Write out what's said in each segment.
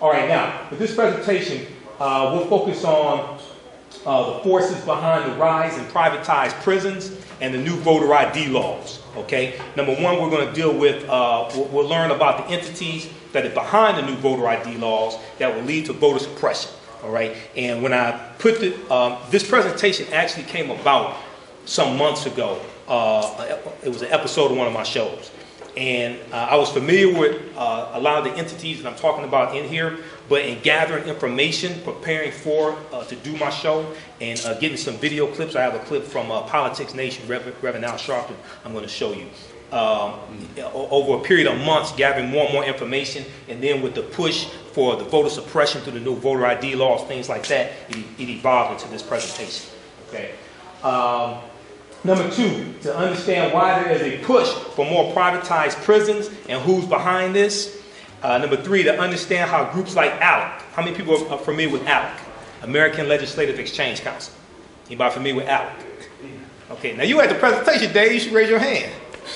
All right, now, with this presentation, we'll focus on the forces behind the rise in privatized prisons and the new voter ID laws, okay? Number one, we're going to deal with, we'll learn about the entities that are behind the new voter ID laws that will lead to voter suppression, all right? And when I put this presentation actually came about some months ago. It was an episode of one of my shows. And I was familiar with a lot of the entities that I'm talking about in here, but in gathering information, preparing to do my show, and getting some video clips. I have a clip from Politics Nation, Reverend Al Sharpton, I'm going to show you. Over a period of months, gathering more and more information, and then with the push for the voter suppression through the new voter ID laws, things like that, it evolved into this presentation. Okay. Number two, to understand why there is a push for more privatized prisons and who's behind this. Number three, to understand how groups like ALEC, how many people are familiar with ALEC? American Legislative Exchange Council. Anybody familiar with ALEC? Okay, now you had the presentation, Dave, you should raise your hand.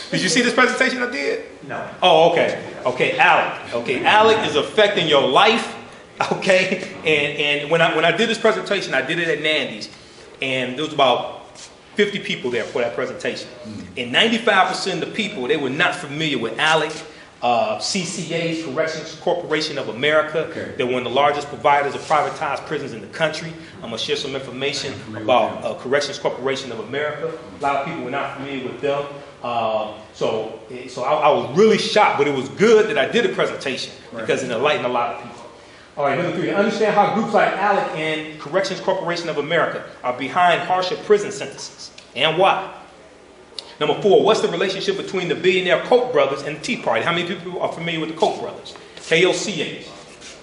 Did you see this presentation I did? No. Oh, okay. Okay, ALEC. Okay, ALEC is affecting your life. Okay, and when I did this presentation, I did it at Nandy's, and there was about 50 people there for that presentation. And 95% of the people, they were not familiar with ALEC, CCA's, Corrections Corporation of America. Okay. They're one of the largest providers of privatized prisons in the country. I'm going to share some information about Corrections Corporation of America. A lot of people were not familiar with them. So I was really shocked, but it was good that I did a presentation because it enlightened a lot of people. All right, number three, understand how groups like ALEC and Corrections Corporation of America are behind harsher prison sentences and why. Number four, what's the relationship between the Billionaire Koch Brothers and the Tea Party? How many people are familiar with the Koch Brothers? KOCH.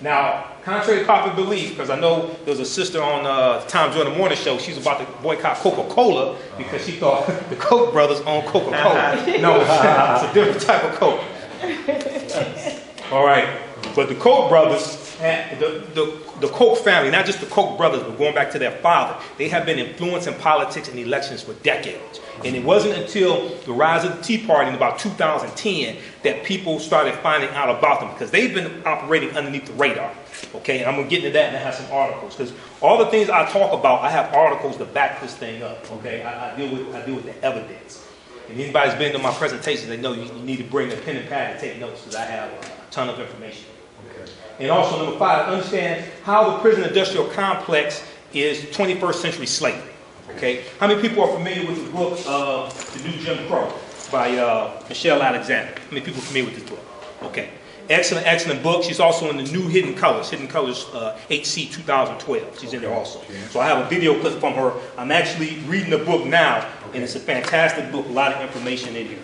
Now, contrary to popular belief, because I know there was a sister on Tom Jordan Morning Show, she's about to boycott Coca-Cola because she thought the Koch brothers owned Coca-Cola. No, it's a different type of Coke. All right, but the Koch brothers, the Koch family, not just the Koch brothers, but going back to their father, they have been influencing politics and elections for decades. And it wasn't until the rise of the Tea Party in about 2010 that people started finding out about them, because they've been operating underneath the radar. Okay, and I'm going to get into that and I have some articles, because all the things I talk about, I have articles to back this thing up. Okay, I deal with the evidence. And anybody's been to my presentations, they know you need to bring a pen and pad to take notes, because I have a ton of information. And also, number five, understand how the prison industrial complex is 21st century slavery. Okay? How many people are familiar with the book, The New Jim Crow, by Michelle Alexander? How many people are familiar with this book? Okay. Excellent, excellent book. She's also in the new Hidden Colors HC 2012. She's in there also. So I have a video clip from her. I'm actually reading the book now, and it's a fantastic book, a lot of information in here.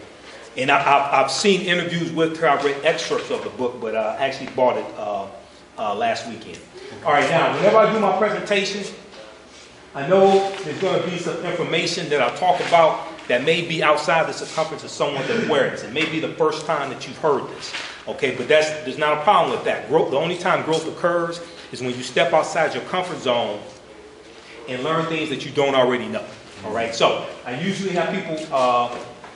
And I've seen interviews with her. I've read excerpts of the book, but I actually bought it last weekend. All right, now, whenever I do my presentations, I know there's going to be some information that I'll talk about that may be outside the circumference of someone that's aware of this. It may be the first time that you've heard this. Okay, but there's not a problem with that. Growth, the only time growth occurs is when you step outside your comfort zone and learn things that you don't already know. All right, so I usually have people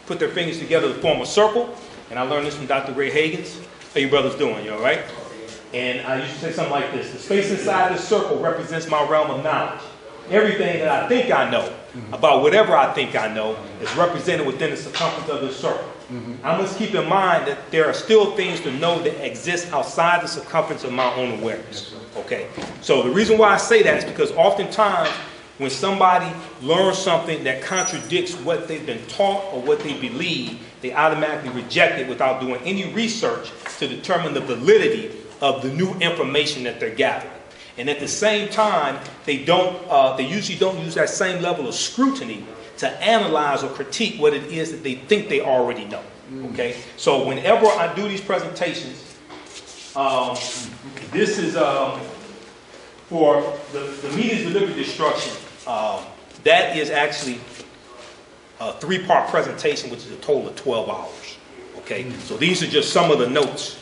put their fingers together to form a circle, and I learned this from Dr. Ray Hagins. How you brothers doing? You all right? And I used to say something like this: the space inside this circle represents my realm of knowledge. Everything that I think I know about whatever I think I know is represented within the circumference of this circle. I must keep in mind that there are still things to know that exist outside the circumference of my own awareness. Okay, so the reason why I say that is because oftentimes when somebody learns something that contradicts what they've been taught or what they believe, they automatically reject it without doing any research to determine the validity of the new information that they're gathering. And at the same time, they usually don't use that same level of scrutiny to analyze or critique what it is that they think they already know. Okay? So whenever I do these presentations, this is for the media's delivery destruction. That is actually a 3-part presentation, which is a total of 12 hours. Okay? So these are just some of the notes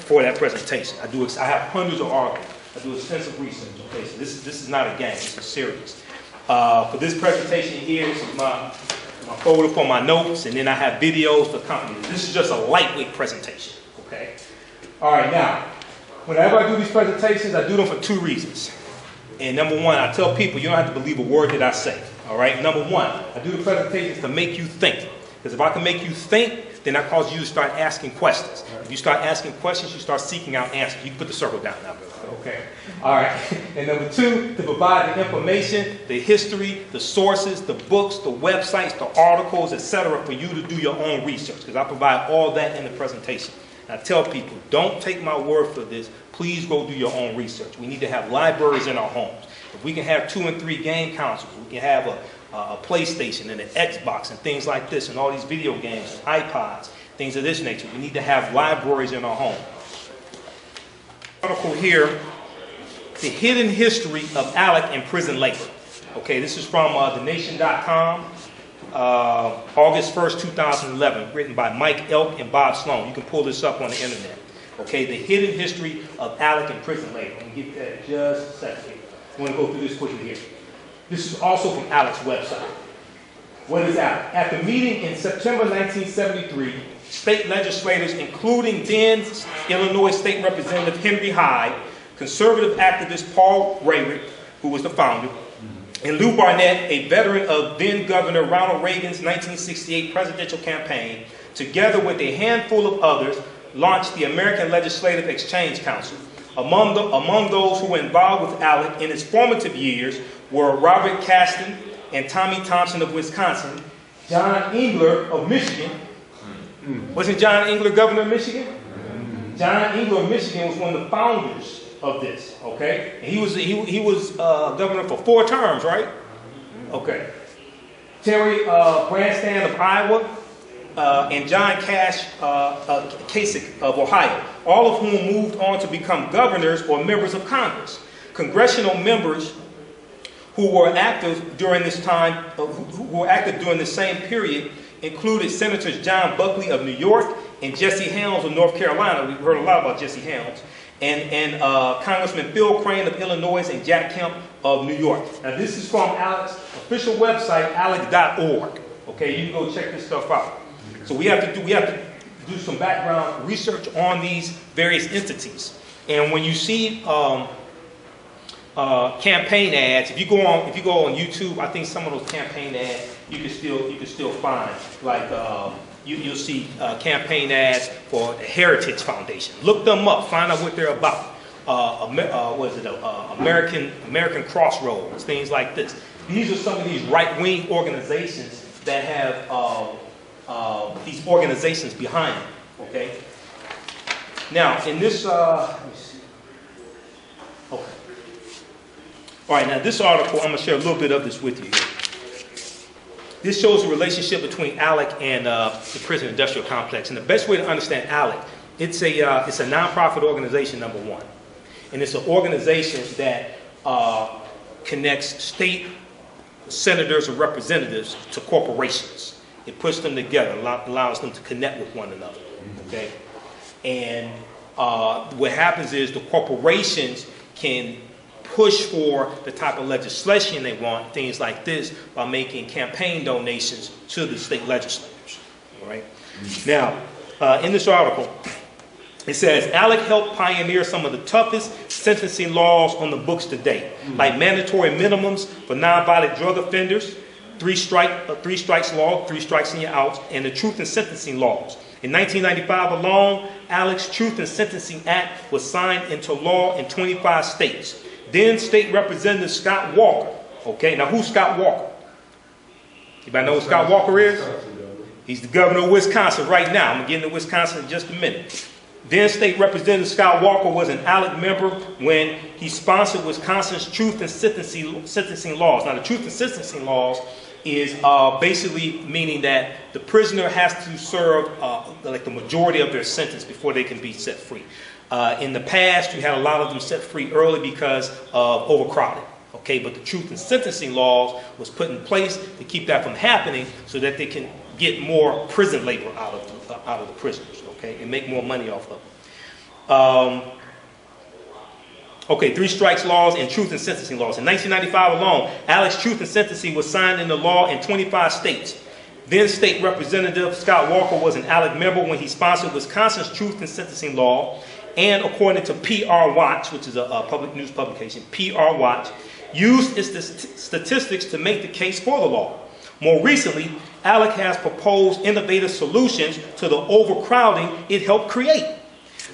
for that presentation. I have hundreds of articles. I do extensive research. Okay, so this is not a game. This is serious. For this presentation here, this is my folder for my notes, and then I have videos to accompany this. This is just a lightweight presentation. Okay. All right. Now, Whenever I do these presentations, I do them for two reasons. And number one, I tell people you don't have to believe a word that I say. All right? Number one, I do the presentations to make you think. Because if I can make you think, then that causes you to start asking questions. If you start asking questions, you start seeking out answers. You can put the circle down now, brother. Okay. All right. And number two, to provide the information, the history, the sources, the books, the websites, the articles, etc., for you to do your own research. Because I provide all that in the presentation. And I tell people, don't take my word for this. Please go do your own research. We need to have libraries in our homes. If we can have 2 and 3 game consoles, we can have a PlayStation and an Xbox and things like this, and all these video games, and iPods, things of this nature. We need to have libraries in our home. Article here, The Hidden History of ALEC and Prison Labor. Okay, this is from thenation.com, August 1st, 2011, written by Mike Elk and Bob Sloan. You can pull this up on the internet. Okay, The Hidden History of ALEC and Prison Labor. Let me get that just a second. I want to go through this quickly here. This is also from ALEC's website. What is ALEC? At the meeting in September 1973, state legislators, including then Illinois State Representative Henry Hyde, conservative activist Paul Rayrick, who was the founder, and Lou Barnett, a veteran of then Governor Ronald Reagan's 1968 presidential campaign, together with a handful of others, launched the American Legislative Exchange Council. Among those who were involved with ALEC in its formative years were Robert Caston and Tommy Thompson of Wisconsin, John Engler of Michigan. Wasn't John Engler governor of Michigan? John Engler of Michigan was one of the founders of this, okay? And he was governor for 4 terms, right? Okay. Terry Branstad of Iowa, and John Kasich of Ohio, all of whom moved on to become governors or members of Congress. Congressional members who were active during this time, who were active during the same period, included Senators John Buckley of New York and Jesse Helms of North Carolina. We've heard a lot about Jesse Helms. And Congressman Phil Crane of Illinois and Jack Kemp of New York. Now this is from ALEC's official website, alec.org. Okay, you can go check this stuff out. So we have to do some background research on these various entities. And when you see campaign ads, if you go on YouTube, I think some of those campaign ads you can still find. Like you'll see campaign ads for the Heritage Foundation. Look them up, find out what they're about. American Crossroads, things like this. These are some of these right-wing organizations that have these organizations behind them. Okay. Now in this, let me see. Okay. All right. Now this article, I'm going to share a little bit of this with you here. This shows the relationship between ALEC and the prison industrial complex. And the best way to understand ALEC, it's a nonprofit organization, number one. And it's an organization that connects state senators or representatives to corporations. It puts them together, allows them to connect with one another. Okay? And what happens is the corporations can push for the type of legislation they want, things like this, by making campaign donations to the state legislators. All right? Now, in this article, it says, ALEC helped pioneer some of the toughest sentencing laws on the books today, like mandatory minimums for nonviolent drug offenders, 3 strikes law, 3 strikes and you're out, and the truth in sentencing laws. In 1995 alone, ALEC's Truth in Sentencing Act was signed into law in 25 states. Then State Representative Scott Walker. Okay, now who's Scott Walker? Anybody know who Scott Walker is? He's the governor of Wisconsin right now. I'm going to get into Wisconsin in just a minute. Then State Representative Scott Walker was an ALEC member when he sponsored Wisconsin's Truth in Sentencing laws. Now the Truth in Sentencing laws is basically meaning that the prisoner has to serve like the majority of their sentence before they can be set free. In the past, you had a lot of them set free early because of overcrowding. Okay, but the Truth in Sentencing laws was put in place to keep that from happening, so that they can get more prison labor out of the prisoners. Okay, and make more money off of them. Okay, 3 strikes laws and Truth in Sentencing laws. In 1995 alone, ALEC's Truth in Sentencing was signed into law in 25 states. Then State Representative Scott Walker was an ALEC member when he sponsored Wisconsin's Truth in Sentencing law. and according to PR Watch, which is a public news publication, PR Watch used its statistics to make the case for the law. More recently, ALEC has proposed innovative solutions to the overcrowding it helped create,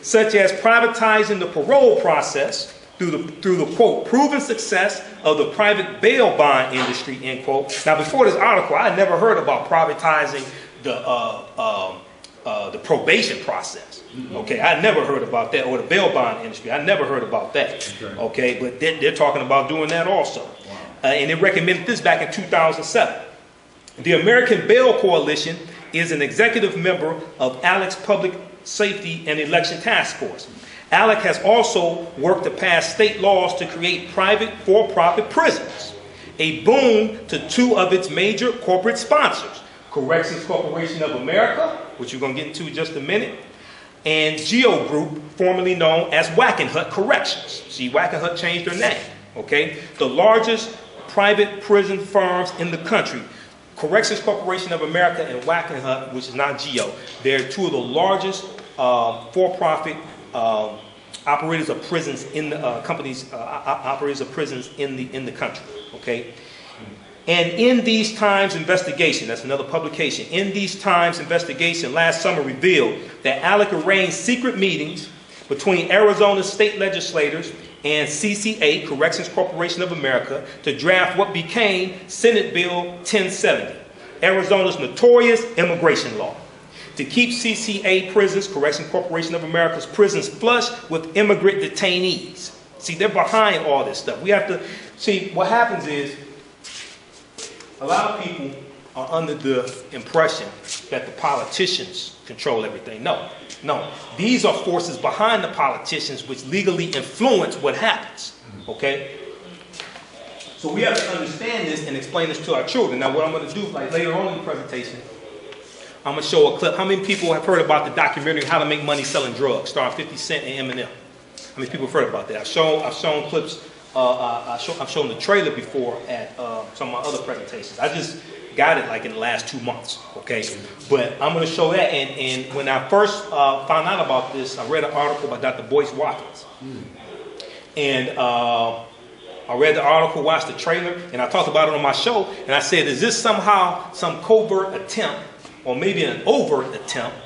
such as privatizing the parole process through the quote, proven success of the private bail bond industry, end quote. Now, before this article, I had never heard about privatizing the probation process. Okay, I never heard about that, or the bail bond industry. I never heard about that. Okay, but they're talking about doing that also. And they recommended this back in 2007. The American Bail Coalition is an executive member of ALEC's Public Safety and Election Task Force. ALEC has also worked to pass state laws to create private for-profit prisons, a boon to two of its major corporate sponsors, Corrections Corporation of America, which we're going to get into in just a minute, and Geo Group, formerly known as Wackenhut Corrections. See, Wackenhut changed their name, okay? The largest private prison firms in the country. Corrections Corporation of America and Wackenhut, which is not Geo, they're two of the largest for-profit operators of prisons in the operators of prisons in the country. Okay, and in these times investigation, that's another publication. In these times investigation, last summer revealed that ALEC arranged secret meetings between Arizona state legislators and CCA, Corrections Corporation of America, to draft what became Senate Bill 1070, Arizona's notorious immigration law, to keep CCA prisons, Corrections Corporation of America's prisons, flush with immigrant detainees. See, they're behind all this stuff. We have to see what happens is a lot of people are under the impression that the politicians control everything. No. These are forces behind the politicians which legally influence what happens. Okay? So we have to understand this and explain this to our children. Now, what I'm going to do, like later on in the presentation, I'm going to show a clip. How many people have heard about the documentary How to Make Money Selling Drugs, starring 50 Cent and Eminem? How many people have heard about that? I've shown clips. I've shown the trailer before at some of my other presentations. I just got it like in the last 2 months, okay? But I'm going to show that. And when I first found out about this, I read an article by Dr. Boyce Watkins. And I read the article, watched the trailer, and I talked about it on my show. And I said, is this somehow some covert attempt, or maybe an overt attempt,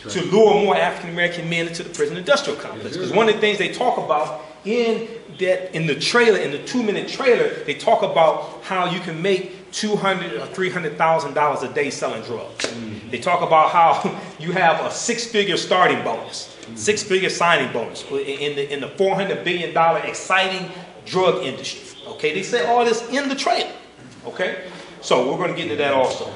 to lure more African-American men into the prison industrial complex? Because one of the things they talk about in the trailer, in the 2-minute trailer, they talk about how you can make $200,000 or $300,000 a day selling drugs. They talk about how you have a 6-figure starting bonus, 6-figure signing bonus in the $400 billion exciting drug industry. Okay, they say all this in the trailer. Okay, so we're going to get into that also.